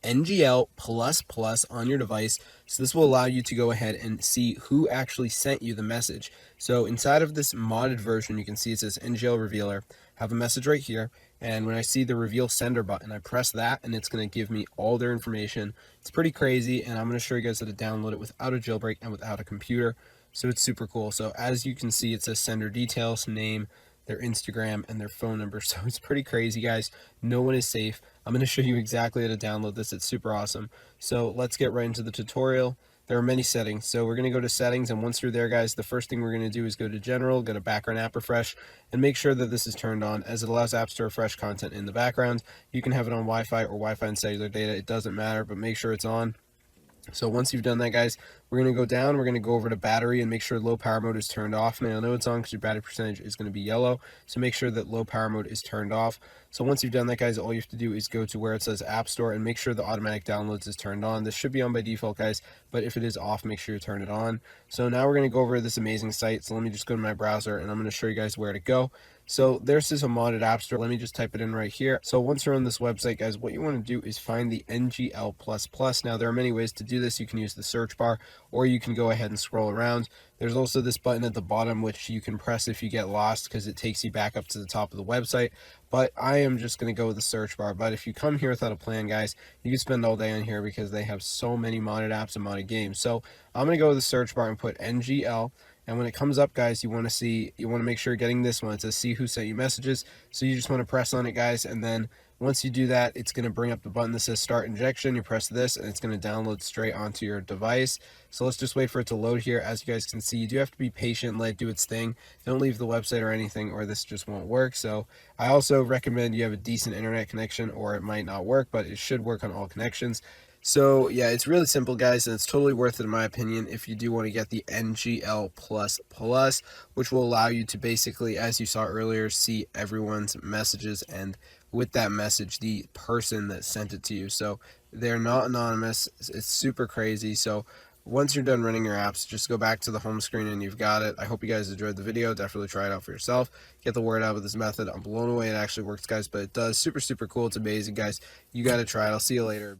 NGL++ on your device. So this will allow you to go ahead and see who actually sent you the message. So inside of this modded version, you can see it says NGL Revealer. Have a message right here, and when I see the Reveal Sender button, I press that, and it's going to give me all their information. It's pretty crazy, and I'm going to show you guys how to download it without a jailbreak and without a computer. So it's super cool. So as you can see, it says sender details, name, their Instagram, and their phone number. So it's pretty crazy, guys. No one is safe. I'm going to show you exactly how to download this. It's super awesome. So let's get right into the tutorial. There are many settings. So we're going to go to settings, and once you're there, guys, the first thing we're going to do is go to general, go to background app refresh, and make sure that this is turned on, as it allows apps to refresh content in the background. You can have it on Wi-Fi or Wi-Fi and cellular data. It doesn't matter, but make sure it's on. So once you've done that, guys, we're going to go down, we're going to go over to battery and make sure low power mode is turned off. Now, I know it's on because your battery percentage is going to be yellow, so make sure that low power mode is turned off. So once you've done that, guys, all you have to do is go to where it says App Store and make sure the automatic downloads is turned on. This should be on by default, guys, but if it is off, make sure you turn it on. So now we're going to go over this amazing site. So let me just go to my browser, and I'm going to show you guys where to go. So there's this modded app store. Let me just type it in right here. So once you're on this website, guys, what you want to do is find the NGL++. Now, there are many ways to do this. You can use the search bar, or you can go ahead and scroll around. There's also this button at the bottom, which you can press if you get lost, because it takes you back up to the top of the website. But I am just going to go with the search bar. But if you come here without a plan, guys, you can spend all day on here because they have so many modded apps and modded games. So I'm going to go with the search bar and put NGL. And when it comes up, guys, you want to make sure you're getting this one. It says see who sent you messages. So you just want to press on it, guys, and then once you do that, it's going to bring up the button that says start injection. You press this, and it's going to download straight onto your device. So let's just wait for it to load here. As you guys can see, you do have to be patient, let it do its thing. Don't leave the website or anything, or this just won't work. So I also recommend you have a decent internet connection, or it might not work, but it should work on all connections. So yeah, it's really simple, guys, and it's totally worth it in my opinion if you do want to get the NGL++, which will allow you to basically, as you saw earlier, see everyone's messages, and with that message, the person that sent it to you. So they're not anonymous. It's super crazy. So once you're done running your apps, just go back to the home screen and you've got it. I hope you guys enjoyed the video. Definitely try it out for yourself. Get the word out with this method. I'm blown away it actually works, guys, but it does. Super, super cool. It's amazing, guys. You got to try it. I'll see you later.